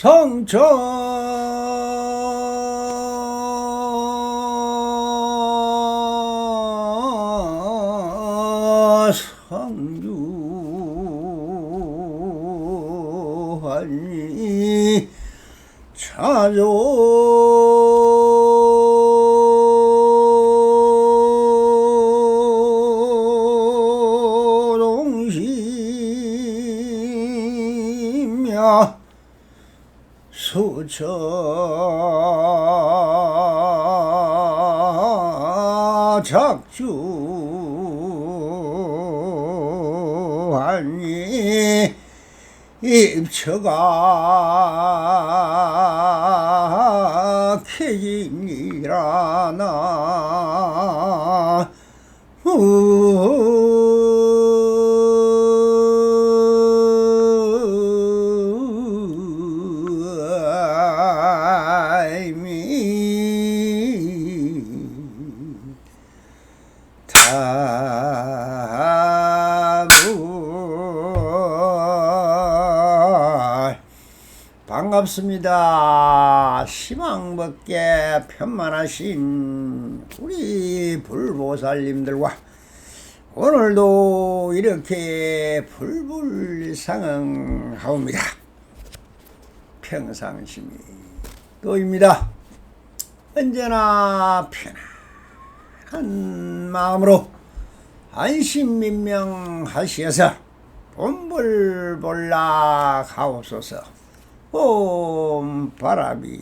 성전 성유하니 차조동심야 수처 작주하니 입처가 캐지니라나 반갑습니다. 시망벗게 편만하신 우리 불보살님들과 오늘도 이렇게 불불상응하옵니다. 평상심이 또입니다. 언제나 편안한 마음으로 안심민명하시어서 본불볼락하옵소서. 옴 바람이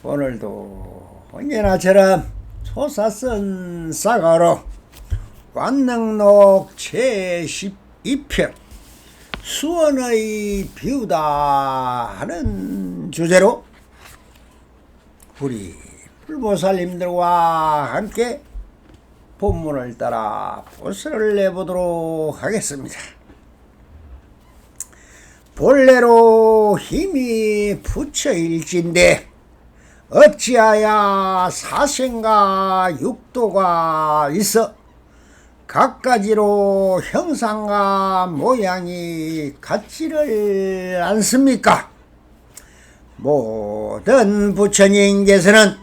오늘도 언제나처럼 솟아선 사과로 완능록 제12편 수원의 비우다 하는 주제로 우리 불보살님들과 함께 본문을 따라 보설을 내보도록 하겠습니다. 본래로 힘이 부처일진데 어찌하여 사생과 육도가 있어 각가지로 형상과 모양이 같지를 않습니까? 모든 부처님께서는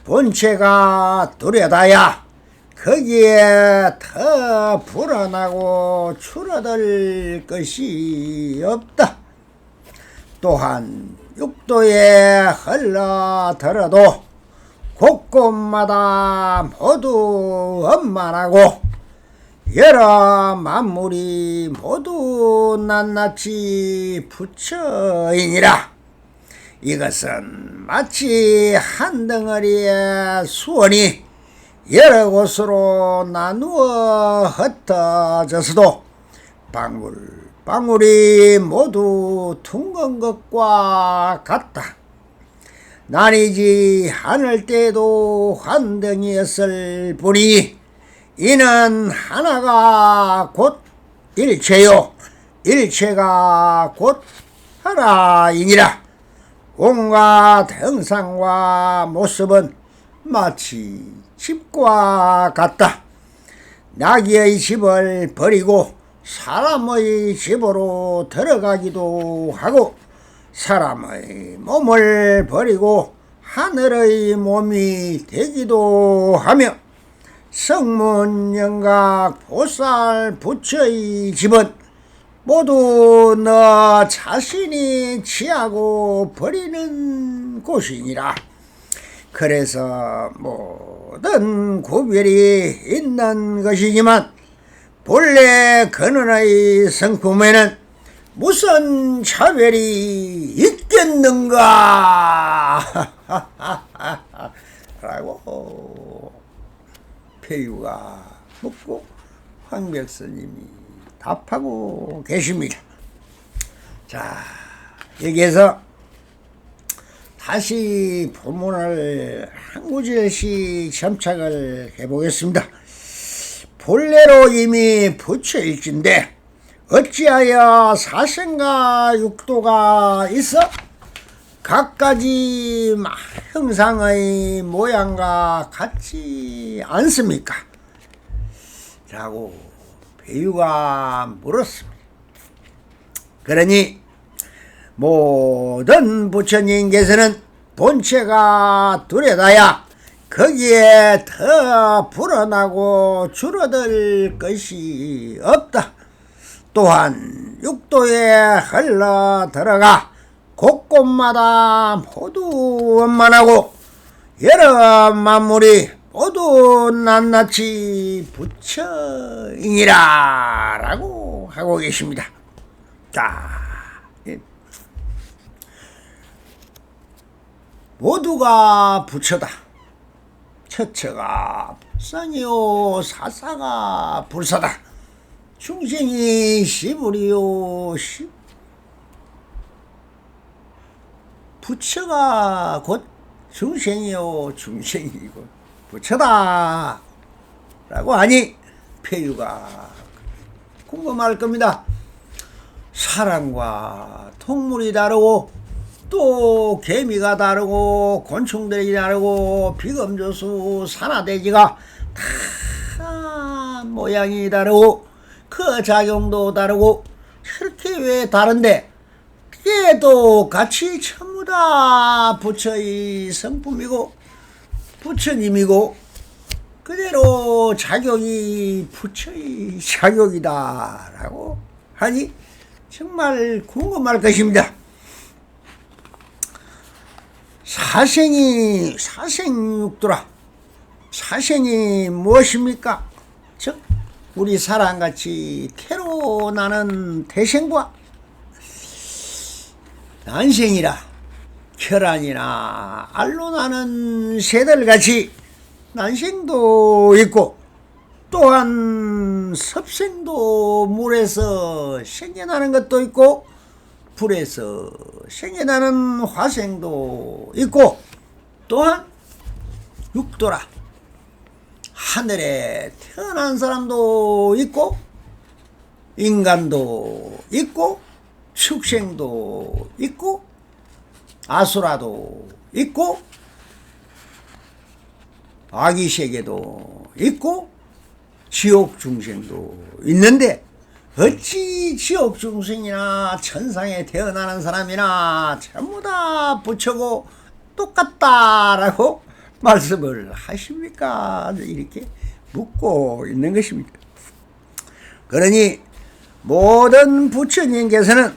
본체가 뚜렷하여 거기에 더 불어나고 줄어들 것이 없다. 또한 육도에 흘러들어도 곳곳마다 모두 원만하고 여러 만물이 모두 낱낱이 부처이니라. 이것은 마치 한 덩어리의 수원이 여러 곳으로 나누어 흩어져서도 방울방울이 모두 둥근 것과 같다. 나뉘지 않을 때도 환등이었을 뿐이니 이는 하나가 곧 일체요 일체가 곧 하나이니라. 온갖 형상과 모습은 마치 집과 같다. 나귀의 집을 버리고 사람의 집으로 들어가기도 하고 사람의 몸을 버리고 하늘의 몸이 되기도 하며 성문영각 보살 부처의 집은 모두 너 자신이 취하고 버리는 곳이니라. 그래서 모든 구별이 있는 것이지만 본래 근원의 성품에는 무슨 차별이 있겠는가 라고 배유가 묻고 황백스님이 답하고 계십니다. 자, 여기에서 다시 본문을 한 구절씩 점착을 해보겠습니다. 본래로 이미 부처일진데 어찌하여 사생과 육도가 있어 각가지 형상의 모양과 같지 않습니까? 라고 배유가 물었습니다. 그러니 모든 부처님께서는 본체가 뚜렷하야 거기에 더 불어나고 줄어들 것이 없다. 또한 육도에 흘러 들어가 곳곳마다 모두 원만하고 여러 만물이 모두 낱낱이 부처이니라 라고 하고 계십니다. 자, 모두가 부처다. 처처가 불상이요 사사가 불사다. 중생이 시불이요 부처가 곧 중생이요 중생이고 부처다 라고 하니 폐유가 궁금할 겁니다. 사람과 동물이 다르고 또 개미가 다르고 곤충들이 다르고 비금조수 산화돼지가 다 모양이 다르고 그 작용도 다르고 그렇게 왜 다른데 그게도 같이 전부 다 부처의 성품이고 부처님이고 그대로 작용이 부처의 작용이다 라고 하니 정말 궁금할 것입니다. 사생육도라. 사생이 무엇입니까? 즉 우리 사람같이 태로 나는 태생과 난생이라 혈안이나 알로 나는 새들같이 난생도 있고 또한 섭생도 물에서 생겨나는 것도 있고 불에서 생겨나는 화생도 있고 또한 육도라. 하늘에 태어난 사람도 있고 인간도 있고 축생도 있고 아수라도 있고 아기세계도 있고 지옥 중생도 있는데 어찌 지옥 중생이나 천상에 태어나는 사람이나 전부 다 부처고 똑같다라고 말씀을 하십니까? 이렇게 묻고 있는 것입니다. 그러니 모든 부처님께서는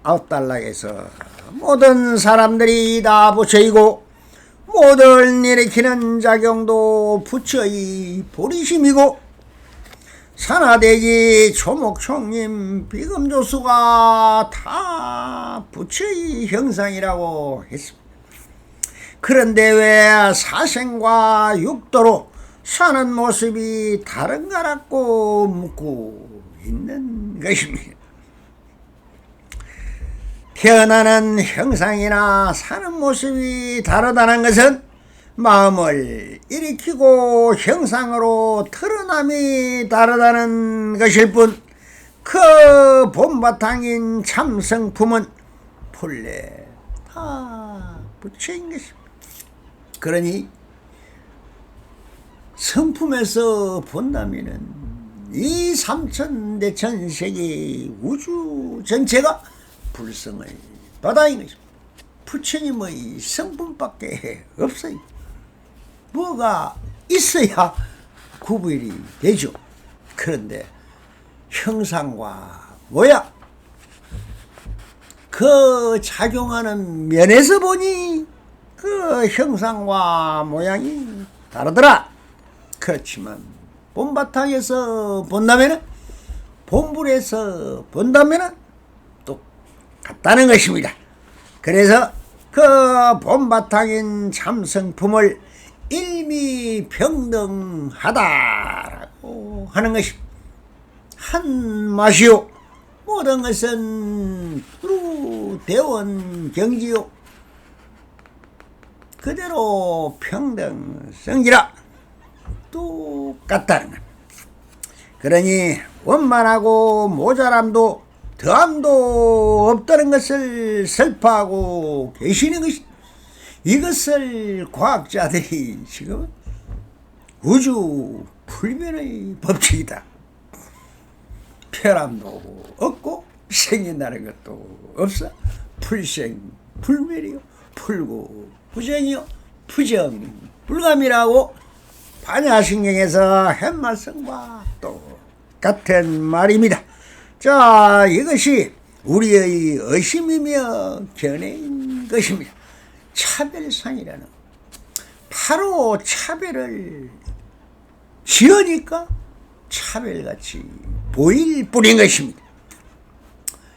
아웃달락에서 모든 사람들이 다 부처이고 모든 일으키는 작용도 부처의 보리심이고 산화돼지 초목총님 비금조수가 다 부처의 형상이라고 했습니다. 그런데 왜 사생과 육도로 사는 모습이 다른가라고 묻고 있는 것입니다. 태어나는 형상이나 사는 모습이 다르다는 것은 마음을 일으키고 형상으로 드러남이 다르다는 것일 뿐 그 본바탕인 참성품은 본래 다 부처인 것입니다. 그러니 성품에서 본다면은 이 삼천대천세계 우주 전체가 불성의 바다인 것입니다. 부처님의 성품밖에 없어요. 뭐가 있어야 구분이 되죠. 그런데 형상과 모양 그 작용하는 면에서 보니 그 형상과 모양이 다르더라. 그렇지만 본바탕에서 본다면은 본불에서 본다면은 또 같다는 것입니다. 그래서 그 본바탕인 참성품을 일미평등하다라고 하는 것입니다. 한 맛이요 모든 것은 두루 대원 경지요 그대로 평등성이라 똑같다는 것. 그러니 원만하고 모자람도 더함도 없다는 것을 설파하고 계시는 것이 이것을 과학자들이 지금 우주 불변의 법칙이다. 변함도 없고 생긴다는 것도 없어. 불생 불멸이요 불구 부정이요 부정 불감이라고 반야신경에서 한 말씀과 똑같은 말입니다. 자, 이것이 우리의 의심이며 견해인 것입니다. 차별상이라는 바로 차별을 지으니까 차별같이 보일 뿐인 것입니다.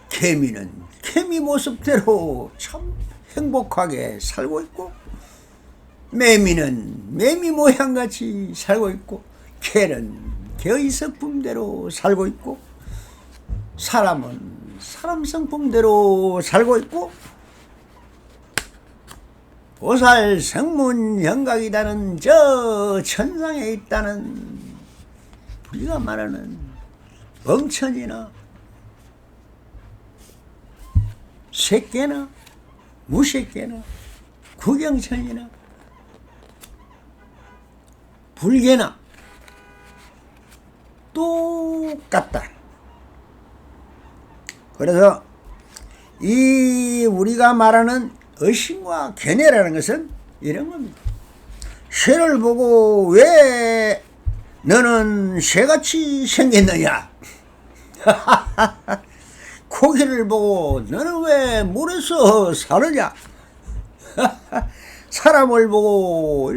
개미는 개미 모습대로 참 행복하게 살고 있고, 매미는 매미 모양같이 살고 있고, 개는 개의 성품대로 살고 있고, 사람은 사람 성품대로 살고 있고, 보살 성문 영각이라는 저 천상에 있다는 우리가 말하는 멍천이나 새끼나 무새끼나 구경천이나 불개나 똑같다. 그래서 이 우리가 말하는 의심과 견해라는 것은 이런 겁니다. 새를 보고 왜 너는 새같이 생겼느냐? 고기를 보고 너는 왜 물에서 사느냐? 사람을 보고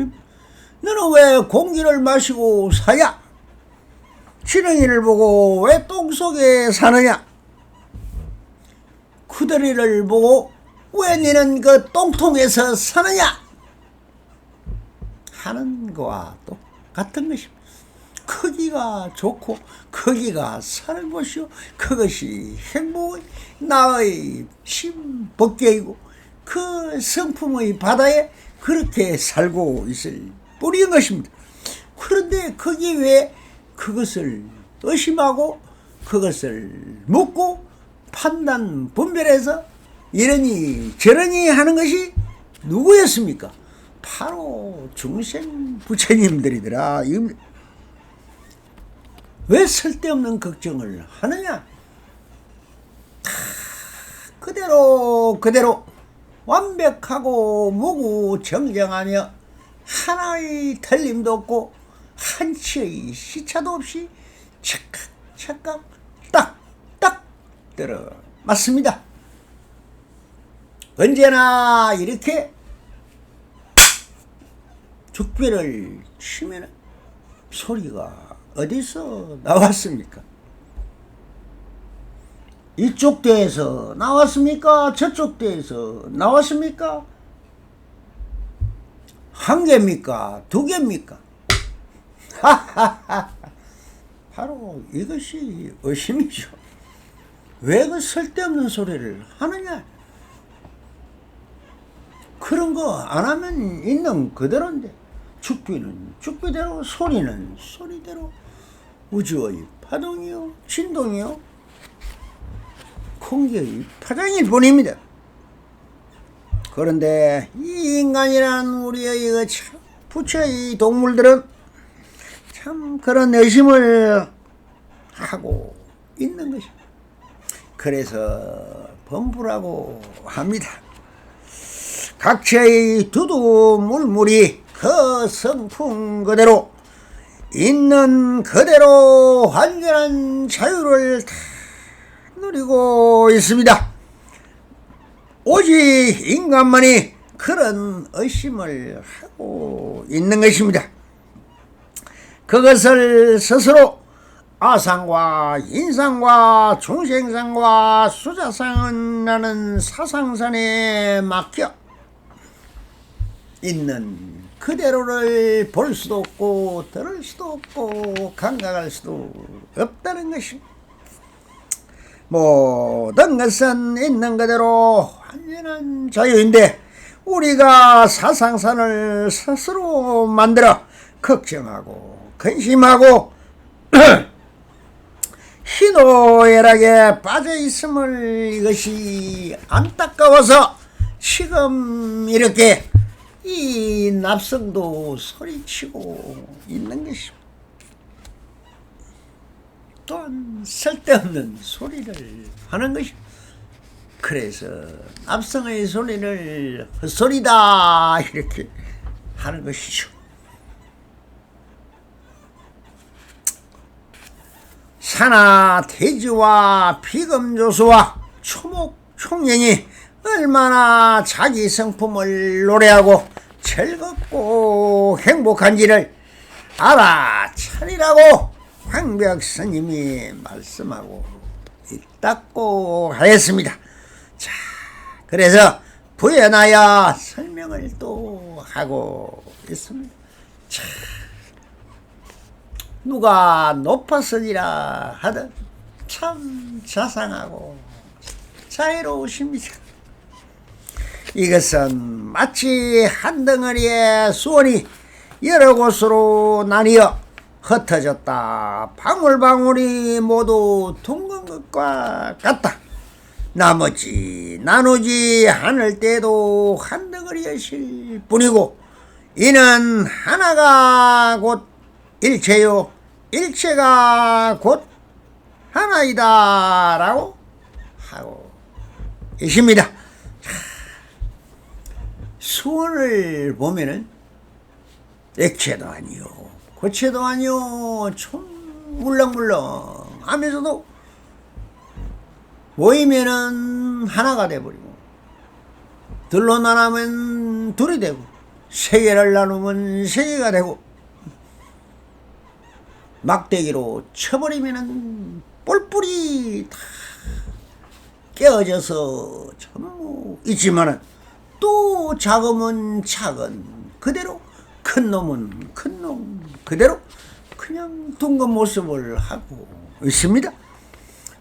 너는 왜 공기를 마시고 사냐? 지렁이를 보고 왜 똥속에 사느냐? 쿠더리를 보고 왜 너는 그 똥통에서 사느냐? 하는 거와 똑같은 것입니다. 크기가 좋고 크기가 사는 것이요, 그것이 행복의 나의 심법계이고 그 성품의 바다에 그렇게 살고 있을 뿐인 것입니다. 그런데 거기 왜 그것을 의심하고 그것을 묻고 판단 분별해서 이러니 저러니 하는 것이 누구였습니까? 바로 중생 부처님들이더라. 왜 쓸데없는 걱정을 하느냐? 그대로 완벽하고 무구정정하며 하나의 틀림도 없고 한치의 시차도 없이 착각 딱딱 들어 맞습니다. 언제나 이렇게 죽비를 치면 소리가 어디서 나왔습니까? 이쪽 대에서 나왔습니까? 저쪽 대에서 나왔습니까? 한 개입니까? 두 개입니까? 바로 이것이 의심이죠. 왜 그 쓸데없는 소리를 하느냐? 그런 거 안 하면 있는 그대로인데, 죽비는 죽비대로, 소리는 소리대로, 우주의 파동이요, 진동이요, 공기의 파장일 뿐입니다. 그런데 이 인간이란 우리의 참 부처의 동물들은 참 그런 의심을 하고 있는 것입니다. 그래서 범부라고 합니다. 각체의 두두물물이 그 성품 그대로 있는 그대로 완전한 자유를 다 누리고 있습니다. 오직 인간만이 그런 의심을 하고 있는 것입니다. 그것을 스스로 아상과 인상과 중생상과 수자상은 라는 사상선에 맡겨 있는 그대로를 볼 수도 없고 들을 수도 없고 감각할 수도 없다는 것입니다. 모든 것은 있는 그대로 완전한 자유인데 우리가 사상선을 스스로 만들어 걱정하고 근심하고 희노애락에 빠져 있음을 이것이 안타까워서 지금 이렇게 이 납성도 소리치고 있는 것입니다. 또한 쓸데없는 소리를 하는 것입니다. 그래서 납성의 소리를 헛소리다 이렇게 하는 것이죠. 산하 대지와 비금조수와 초목 총령이 얼마나 자기 성품을 노래하고 즐겁고 행복한지를 알아차리라고 황벽스님이 말씀하고 있다고 하였습니다. 자, 그래서 부연하여 설명을 또 하고 있습니다. 자, 누가 높았으리라 하든 참 자상하고 자유로우십니다. 이것은 마치 한 덩어리의 수원이 여러 곳으로 나뉘어 흩어졌다 방울방울이 모두 둥근 것과 같다. 나누지 않을 때도 한 덩어리였을 뿐이고 이는 하나가 곧 일체요 일체가 곧 하나이다 라고 하고 계십니다. 수원을 보면은 액체도 아니요 고체도 아니요 좀 물렁물렁 하면서도 모이면은 하나가 돼버리고 둘로 나누면 둘이 되고 세 개를 나누면 세 개가 되고 막대기로 쳐버리면은 뿔뿔이 다 깨어져서 전부 있지만은 또 작으면 작은 그대로 큰 놈은 큰 놈 그대로 그냥 둥근 모습을 하고 있습니다.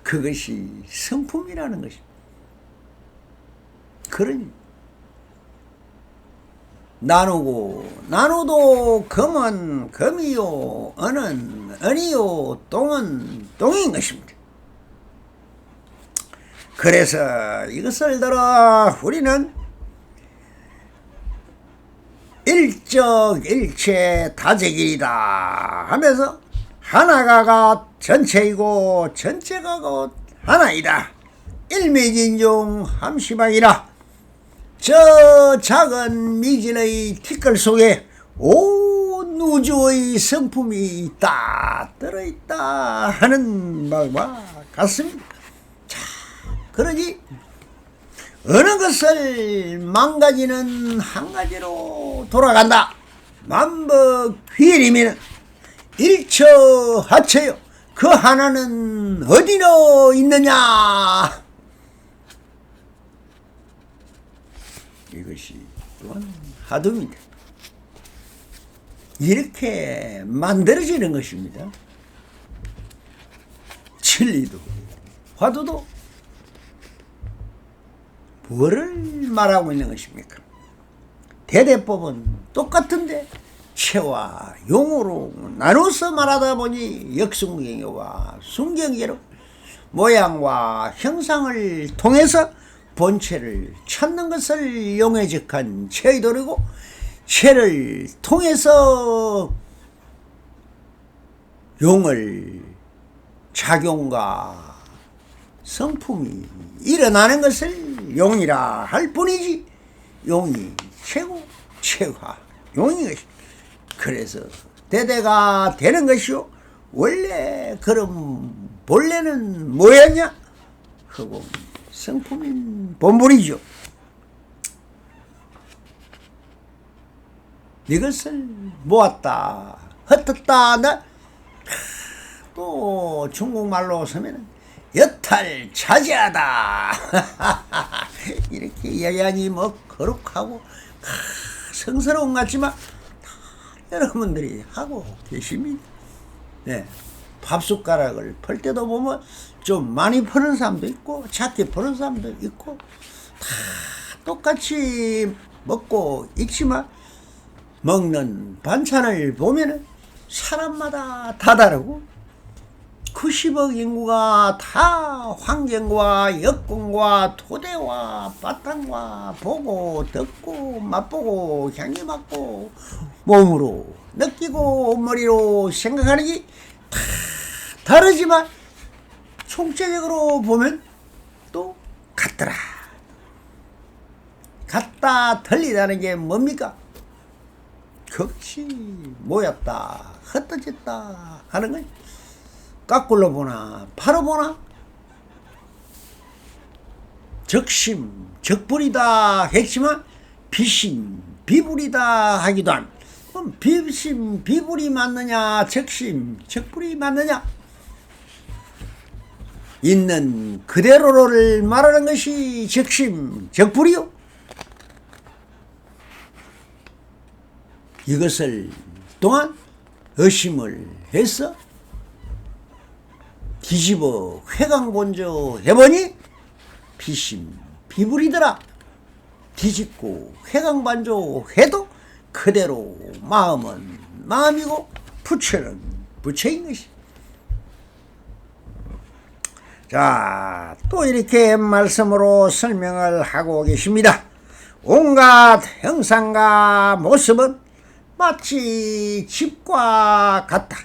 그것이 성품이라는 것입니다. 그러니 나누도 금은 금이요 은은 은이요 똥은 똥인 것입니다. 그래서 이것을 들어 우리는 일적일체 다재길이다 하면서 하나가 전체이고 전체가 곧 하나이다. 일미진중 함시방이라. 저 작은 미진의 티끌 속에 온 우주의 성품이 다 들어있다 하는 말과 같습니다. 자, 그러니 어느 것을 망가지는 한 가지로 돌아간다. 만법휘일이면 일처하체요. 그 하나는 어디로 있느냐. 이것이 또한 하두입니다. 이렇게 만들어지는 것입니다. 진리도 화두도 뭐를 말하고 있는 것입니까? 대대법은 똑같은데 체와 용으로 나눠서 말하다 보니 역순경계와 순경계로 모양과 형상을 통해서 본체를 찾는 것을 용에 적한 체의도리고 체를 통해서 용을 작용과 성품이 일어나는 것을 용이라 할 뿐이지 용이 체고 체가 용인 것이. 그래서 대대가 되는 것이요 원래 그럼 본래는 뭐였냐 하고 성품인 본분이죠. 이것을 모았다 흩었다 한다. 또 중국말로 서면은 여탈차지하다 이렇게 여양이 뭐 거룩하고 성스러운 것 같지만 여러분들이 하고 계십니다. 네. 밥숟가락을 펄 때도 보면 좀 많이 퍼는 사람도 있고 작게 퍼는 사람도 있고 다 똑같이 먹고 있지만 먹는 반찬을 보면은 사람마다 다 다르고 90억 인구가 다 환경과 여건과 토대와 바탕과 보고 듣고 맛보고 향기 맡고 몸으로 느끼고 머리로 생각하는 게 다 다르지만 총체적으로 보면 또 같더라. 같다 틀리다는 게 뭡니까? 그것이 모였다 흩어졌다 하는 거지. 거꾸로 보나 바로 보나 적심 적불이다 했지만 비심 비불이다 하기도 한. 그럼 비심 비불이 맞느냐 적심 적불이 맞느냐? 있는 그대로를 말하는 것이 적심 적불이요. 이것을 또한 의심을 해서 뒤집어 회광본조 해보니 비심 비불이더라. 뒤집고 회광반조 해도 그대로 마음은 마음이고 부처는 부처인 것이. 자, 또 이렇게 말씀으로 설명을 하고 계십니다. 온갖 형상과 모습은 마치 집과 같다.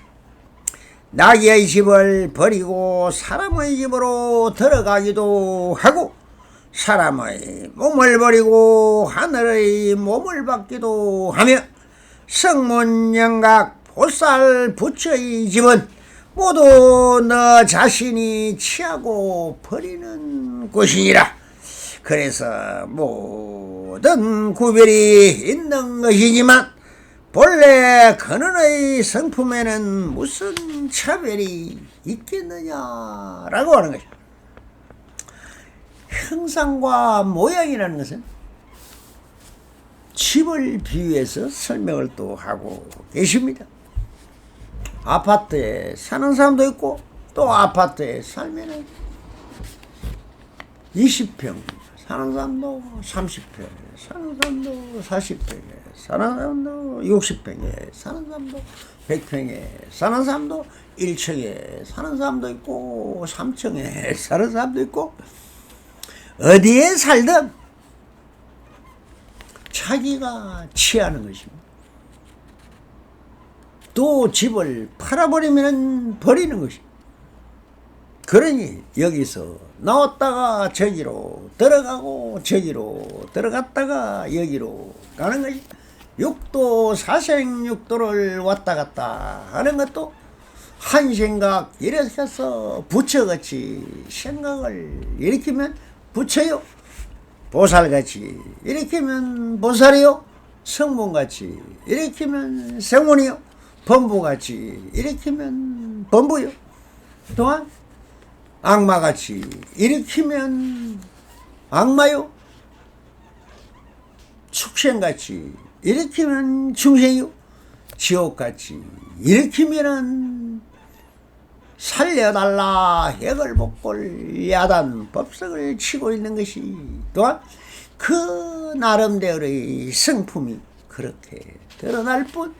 나귀의 집을 버리고 사람의 집으로 들어가기도 하고 사람의 몸을 버리고 하늘의 몸을 받기도 하며 성문 영각 보살 부처의 집은 모두 너 자신이 취하고 버리는 곳이니라. 그래서 모든 구별이 있는 것이지만 본래 근원의 성품에는 무슨 차별이 있겠느냐라고 하는 것이죠. 형상과 모양이라는 것은 집을 비유해서 설명을 또 하고 계십니다. 아파트에 사는 사람도 있고 또 아파트에 살면은 20평 사는 사람도 30평 사는 사람도 40평에 사는 사람도 60평에 사는 사람도 100평에 사는 사람도 1층에 사는 사람도 있고 3층에 사는 사람도 있고 어디에 살든 자기가 취하는 것입니다. 또 집을 팔아버리면 버리는 것입니다. 그러니 여기서 나왔다가 저기로 들어가고 저기로 들어갔다가 여기로 가는 것이 육도 사생육도를 왔다 갔다 하는 것도 한 생각 일으켜서 부처같이 생각을 일으키면 부처요. 보살같이 일으키면 보살이요. 성문같이 일으키면 성문이요. 범부같이 일으키면 범부요. 또한 악마같이 일으키면 악마요. 축생같이 일으키면 중생이요. 지옥같이 일으키면은 살려달라 해걸복골 야단 법석을 치고 있는 것이 또한 그 나름대로의 성품이 그렇게 드러날 뿐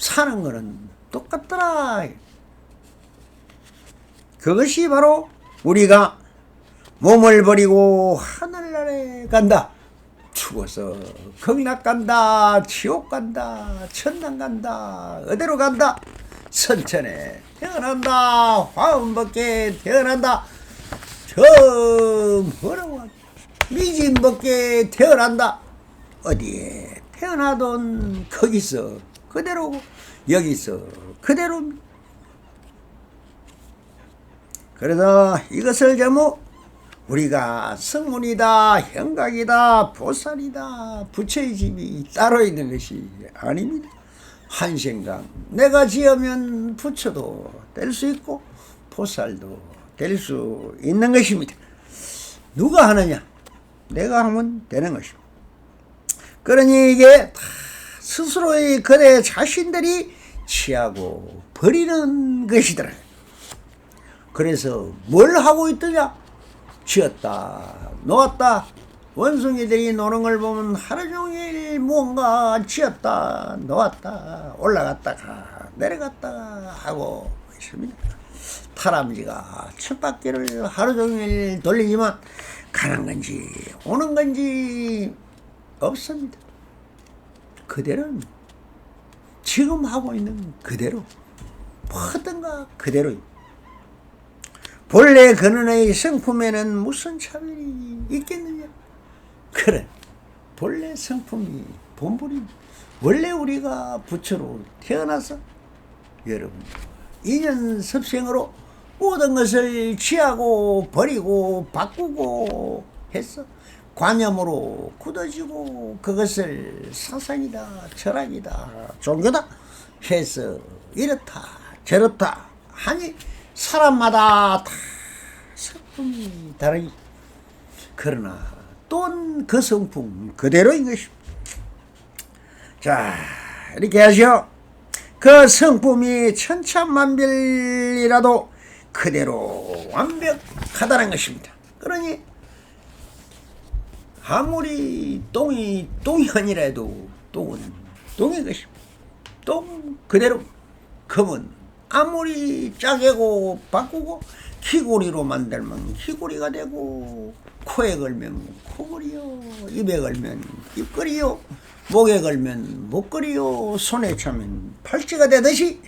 사는 거는 똑같더라. 그것이 바로 우리가 몸을 버리고 하늘나라에 간다. 죽어서 극락 간다. 지옥 간다. 천당 간다. 어디로 간다. 선천에 태어난다. 화음벗게 태어난다. 저 뭐라고 미진벗게 태어난다. 어디에 태어나던 거기서 그대로고 여기서 그대로입니다. 그래서 이것을 전부 우리가 성문이다, 형각이다, 보살이다, 부처의 집이 따로 있는 것이 아닙니다. 한 생각 내가 지으면 부처도 될 수 있고 보살도 될 수 있는 것입니다. 누가 하느냐? 내가 하면 되는 것입니다. 그러니 이게 다 스스로의 그대 자신들이 취하고 버리는 것이더라. 그래서 뭘 하고 있더냐? 지었다 놓았다. 원숭이들이 노는 걸 보면 하루 종일 무언가 지었다 놓았다 올라갔다가 내려갔다가 하고 있습니다. 다람쥐가 쳇바퀴를 하루 종일 돌리지만 가는 건지 오는 건지 없습니다. 그대로는 지금 하고 있는 그대로 뭐든가 그대로입니다. 본래 근원의 성품에는 무슨 차별이 있겠느냐? 그래, 본래 성품이 본불이 원래 우리가 부처로 태어나서 여러분 인연섭생으로 모든 것을 취하고 버리고 바꾸고 했어. 관념으로 굳어지고 그것을 사상이다, 철학이다, 종교다 해서 이렇다 저렇다 하니 사람마다 다 성품이 다르니 그러나 또한 그 성품 그대로인 것입니다. 자, 이렇게 하시오. 그 성품이 천차만별이라도 그대로 완벽하다는 것입니다. 그러니 아무리 똥이 아니라도 똥은 똥인 것입니다. 똥 그대로. 금은 아무리 짜개고 바꾸고 귀고리로 만들면 귀고리가 되고, 코에 걸면 코걸이요, 입에 걸면 입걸이요, 목에 걸면 목걸이요, 손에 차면 팔찌가 되듯이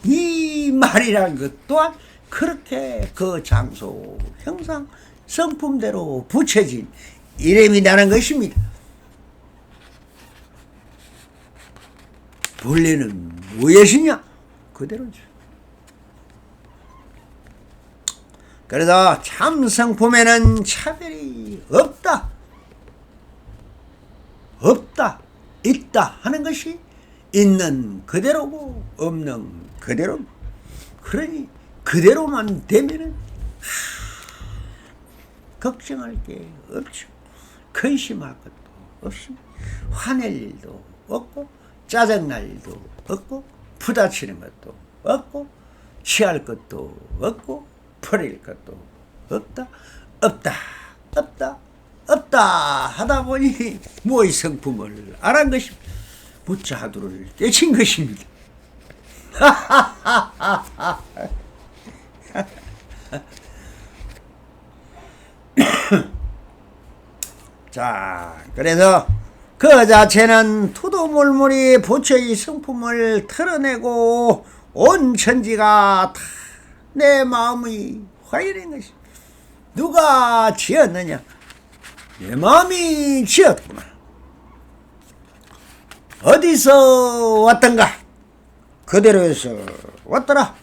이 말이라는 것 또한 그렇게 그 장소 형상 성품대로 붙여진 이름이라는 것입니다. 본래는 무엇이냐? 그대로죠. 그래서 참 성품에는 차별이 없다, 있다 하는 것이 있는 그대로고 없는 그대로. 그러니 그대로만 되면은 걱정할 게 없죠. 근심할 것도 없습니다. 화낼 일도 없고 짜증날 일도 없고 부다치는 것도 없고 취할 것도 없고 버릴 것도 없다 하다 보니 무의 성품을 알한 것입니다. 무자두를 떼친 것입니다. 자, 그래서 그 자체는 투도물물이 부처의 성품을 털어내고 온 천지가 다 내 마음의 화일인 것이. 누가 지었느냐? 내 마음이 지었구나. 어디서 왔던가? 그대로에서 왔더라.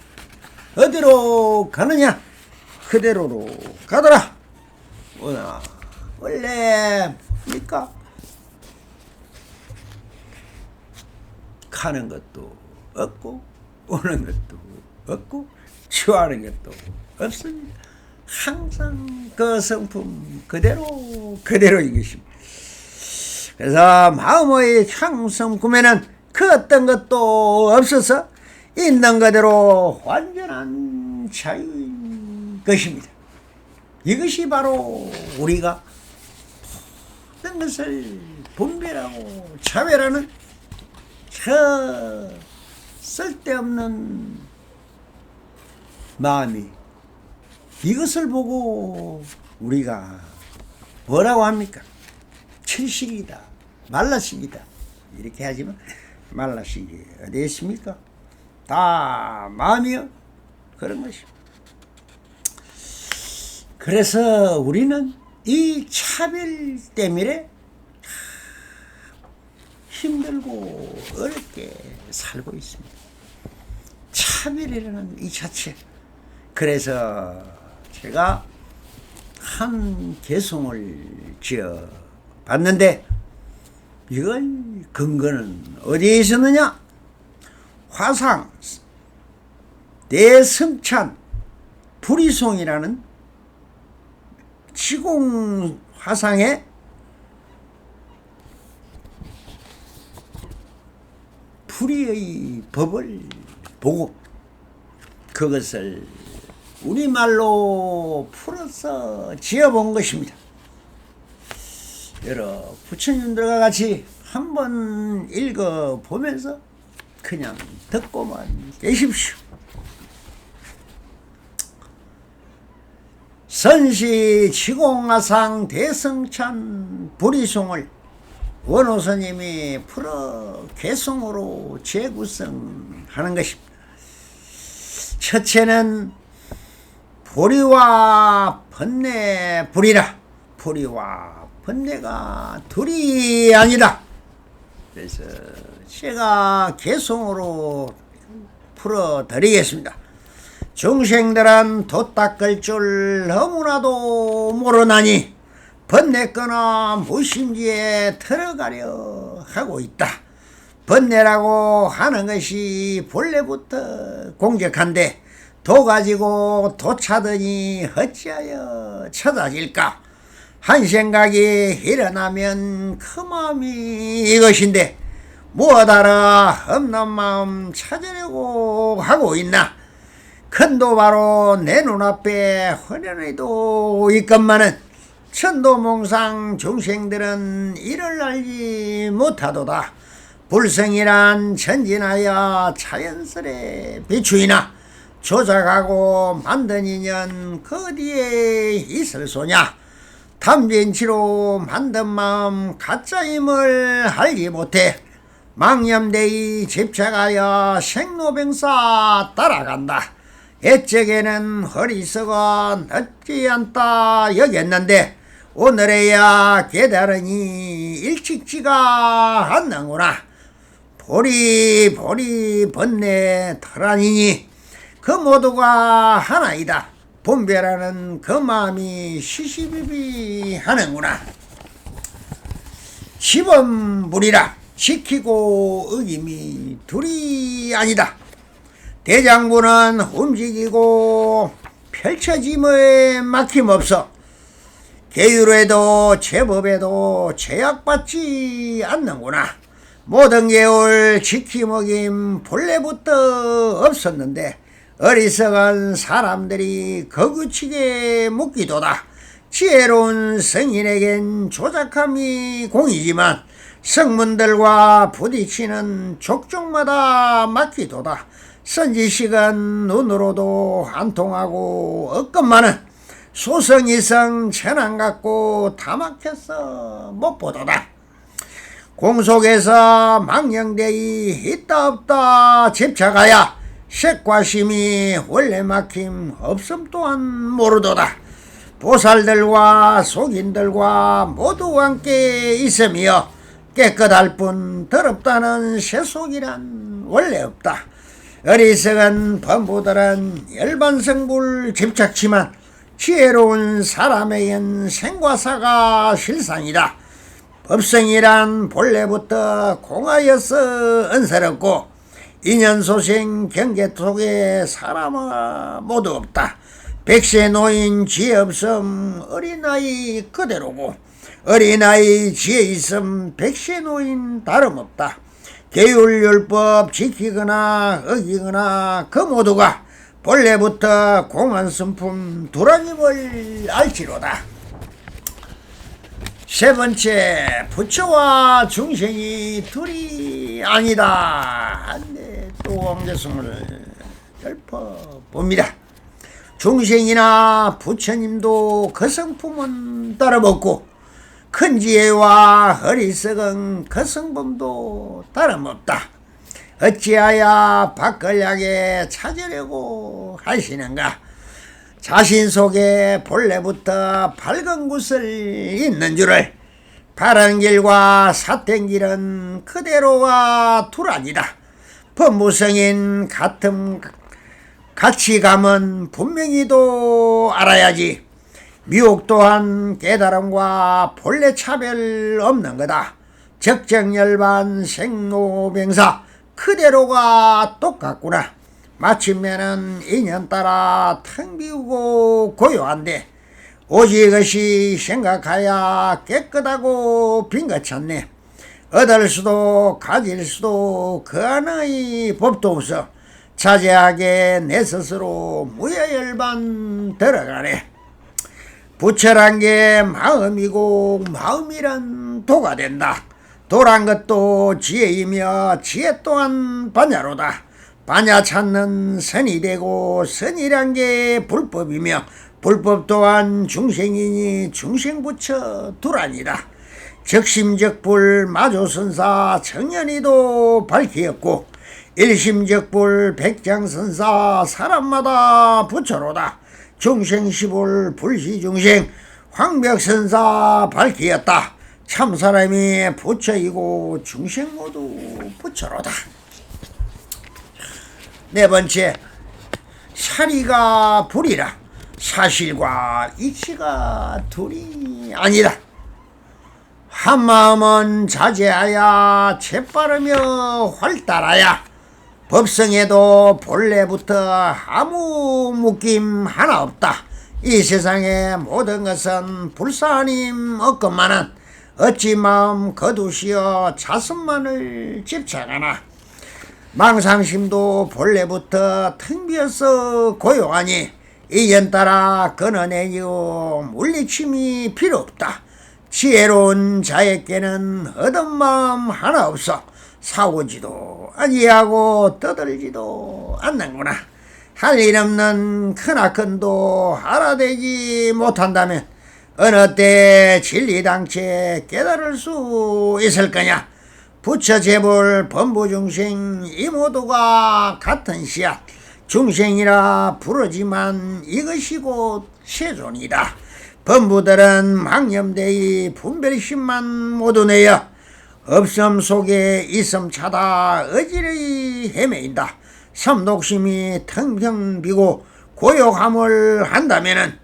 어디로 가느냐? 그대로로 가더라. 원래니까 가는 것도 없고 오는 것도 없고 취하는 것도 없습니다. 항상 그 성품 그대로인 것입니다. 그래서 마음의 향성품에는 그 어떤 것도 없어서 있는 그대로 완전한 자유인 것입니다. 이것이 바로 우리가 모든 것을 분별하고 차별하는 저 쓸데없는 마음이, 이것을 보고 우리가 뭐라고 합니까? 칠식이다, 말라식이다 이렇게 하지만 말라식이 어디 있습니까? 다 마음이요. 그런 것입니다. 그래서 우리는 이 차별 때문에 힘들고 어렵게 살고 있습니다. 차별이라는 이 자체. 그래서 제가 한 개송을 지어 봤는데 이걸 근거는 어디에 있었느냐? 화상 대승찬 불이송이라는 시공 화상의 불의의 법을 보고 그것을 우리말로 풀어서 지어본 것입니다. 여러 부처님들과 같이 한번 읽어보면서 그냥 듣고만 계십시오. 선시 지공화상 대승찬 불이송을 원호스님이 풀어 개송으로 재구성하는 것입니다. 첫째는 보리와 번뇌 불이라. 보리와 번뇌가 둘이 아니다. 그래서 제가 개송으로 풀어드리겠습니다. 중생들은 도 닦을 줄 너무나도 모르나니 번뇌거나 무심지에 들어가려 하고 있다. 번뇌라고 하는 것이 본래부터 공격한데 도 가지고 도 차더니 어찌하여 찾아질까? 한 생각이 일어나면 그 마음이 이것인데 무엇하러 없는 마음 찾으려고 하고 있나? 큰도 바로 내 눈앞에 헌연해도 있건만은 천도몽상 중생들은 이를 알지 못하도다. 불성이란 전진하여 자연스레 비추이나 조작하고 만든 인연 그 어디에 있을 소냐? 탐진치로 만든 마음 가짜임을 알지 못해 망념되이 집착하여 생로병사 따라간다. 옛적에는 어리석어 늦지 않다 여겼는데 오늘에야 깨달으니 일찍지가 않는구나. 보리 번뇌 털아니니 그 모두가 하나이다. 분별하는 그 마음이 시시비비하는구나. 시범물이라 지키고 의임이 둘이 아니다. 대장부는 움직이고 펼쳐짐에 막힘없어 계율에도 제법에도 제약받지 않는구나. 모든 계율 지키먹임 본래부터 없었는데 어리석은 사람들이 거구치게 묻기도다. 지혜로운 성인에겐 조작함이 공이지만 성문들과 부딪히는 족족마다 막히도다. 선지식은 눈으로도 안 통하고 없건만은 소성이성 천안 갖고 다 막혀서 못 보도다. 공속에서 망령되이 있다 없다 집착하여 색과 심이 원래 막힘 없음 또한 모르도다. 보살들과 속인들과 모두 함께 있으며 깨끗할 뿐 더럽다는 세속이란 원래 없다. 어리석은 범부들은 열반성불 집착치만 지혜로운 사람에겐 생과사가 실상이다. 법성이란 본래부터 공하여서 은사롭고 인연소생 경계 속에 사람은 모두 없다. 백세 노인 지혜 없음 어린아이 그대로고 어린아이 지혜 있음 백세 노인 다름없다. 계율율법 지키거나 어기거나 그 모두가 본래부터 공안선품 두라님을 알지로다. 세 번째, 부처와 중생이 둘이 아니다. 또 왕대성을 읊어봅니다. 중생이나 부처님도 그 성품은 따름없고 큰 지혜와 어리석은 그 성품도 다름없다. 어찌하여 밖을 향해 찾으려고 하시는가? 자신 속에 본래부터 밝은 곳을 있는 줄을. 바른 길과 삿된 길은 그대로와 둘아니다. 법무성인 같은 가치감은 분명히도 알아야지. 미혹 또한 깨달음과 본래 차별 없는 거다. 적정열반 생로병사 그대로가 똑같구나. 마침내는 인연 따라 텅 비우고 고요한데 오직 이것이 생각하여 깨끗하고 빈 것 같네. 얻을 수도 가질 수도 그 안의 법도 없어 자제하게 내 스스로 무여열반 들어가네. 부처란 게 마음이고 마음이란 도가 된다. 도란 것도 지혜이며 지혜 또한 반야로다. 반야 찾는 선이 되고 선이란 게 불법이며 불법 또한 중생이니 중생부처 둘아니다. 적심적불 마조선사 정연이도 밝히었고 일심적불 백장선사 사람마다 부처로다. 중생시불 불시중생 황벽선사 밝히었다. 참사람이 부처이고 중생 모두 부처로다. 네 번째, 사리가 불이라 사실과 이치가 둘이 아니다. 한마음은 자제하여 재빠르며 활달하여 법성에도 본래부터 아무 묶임 하나 없다. 이 세상의 모든 것은 불사님 없건만은 어찌 마음 거두시어 자선만을 집착하나. 망상심도 본래부터 텅 비어서 고요하니 이견 따라 끊어내요 물리침이 필요 없다. 지혜로운 자에게는 얻은 마음 하나 없어 사오지도 아니하고 떠들지도 않는구나. 할 일 없는 크나큰도 알아대지 못한다면 어느 때 진리당체 깨달을 수 있을 거냐. 부처 재불 범부중생 이 모두가 같은 씨앗 중생이라 부르지만 이것이 곧 세존이다. 범부들은 망념대의 분별심만 모두 내어 없음 속에 있음 찾아 어지러이 헤매인다. 섬독심이 텅텅 비고 고요함을 한다면은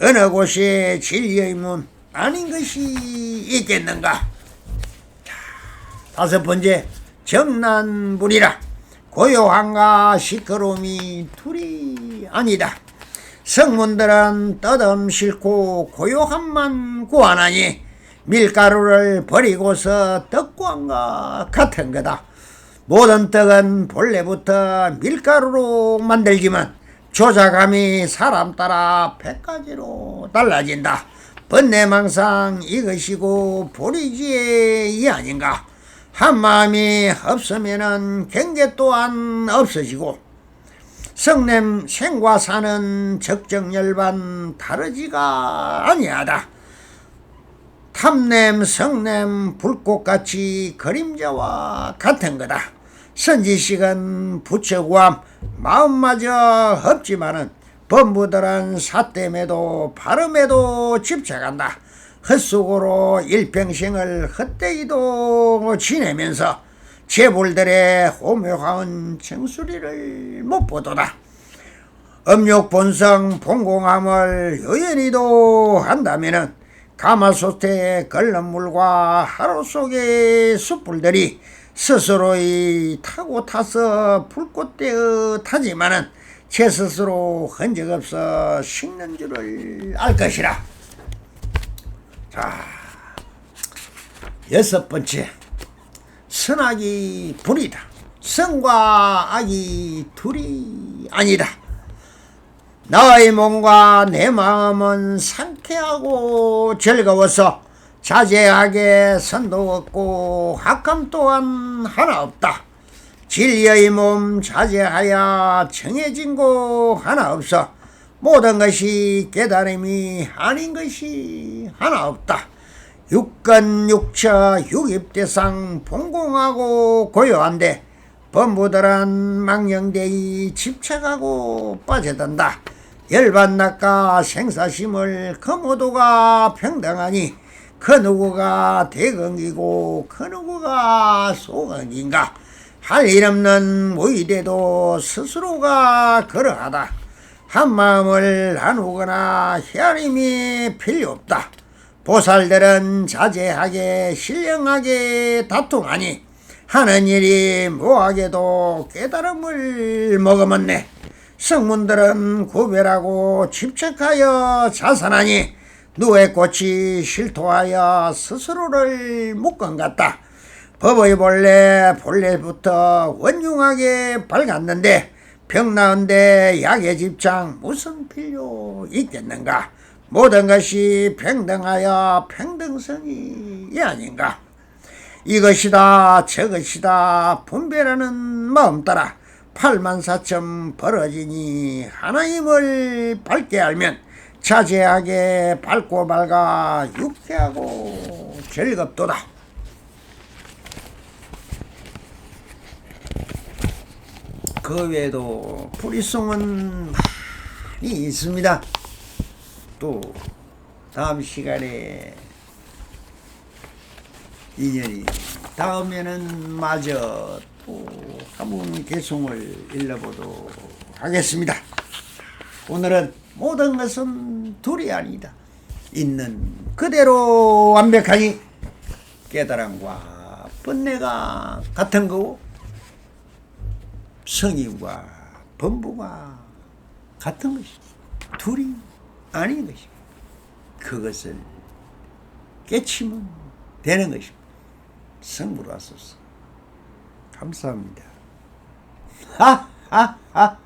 어느 곳에 진리의 문 아닌 것이 있겠는가. 다섯 번째, 정난불이라 고요함과 시끄러움이 둘이 아니다. 성문들은 떠듬 싫고 고요함만 구하나니 밀가루를 버리고서 떡구함과 같은 거다. 모든 떡은 본래부터 밀가루로 만들지만 조작함이 사람 따라 100가지로 달라진다. 번뇌망상 이것이고 불이지이 아닌가. 한마음이 없으면은 경계 또한 없어지고 성냄 생과 사는 적정열반 다르지가 아니하다. 탐냄 성냄 불꽃같이 그림자와 같은 거다. 선지식은 부처구함 마음마저 없지만은 범부들은 사땜에도 발음에도 집착한다. 헛속으로 일평생을 헛되이도 지내면서 재불들의 호묘하은 정수리를 못 보도다. 음욕본성 본공함을 여연히도 한다면은 가마솥에 끓는 물과 하루 속의 숯불들이 스스로의 타고 타서 불꽃되어 타지만은 제 스스로 흔적 없어 식는 줄을 알 것이라. 자, 여섯 번째, 선악이 불이다. 선과 악이 둘이 아니다. 나의 몸과 내 마음은 상쾌하고 즐거워서 자제하게 선도 없고 악함 또한 하나 없다. 진리의 몸 자제하여 정해진 거 하나 없어 모든 것이 깨달음이 아닌 것이 하나 없다. 육건 육처 육입대상 본공하고 고요한데 범부들은 망령되이 집착하고 빠져든다. 열반낙과 생사심을 그 모두가 평등하니 그 누구가 대건기고 그 누구가 소건기인가. 할 일 없는 무의대도 스스로가 그러하다. 한마음을 나누거나 헤아림이 필요 없다. 보살들은 자제하게 신령하게 다툼하니 하는 일이 뭐하게도 깨달음을 머금었네. 성문들은 구별하고 집착하여 자선하니 누에 꽃이 실토하여 스스로를 묶은 같다. 법의 본래부터 원흉하게 밝았는데 병 나은데 약의 집착 무슨 필요 있겠는가. 모든 것이 평등하여 평등성이 아닌가. 이것이다 저것이다 분별하는 마음 따라 84,000 벌어지니 하나님을 밝게 알면 자제하게 밝고 밝아 유쾌하고 즐겁도다. 그 외에도 불이송은 많이 있습니다. 또 다음 시간에 인연이 다음에는 마저 또 한번 개송을 일러보도록 하겠습니다. 오늘은 모든 것은 둘이 아니다. 있는 그대로 완벽하니 깨달음과 번뇌가 같은 거고 성의와 범부가 같은 것이다. 둘이 아닌 것이다. 그것을 깨치면 되는 것입니다. 성불하소서. 감사합니다. 하하하하.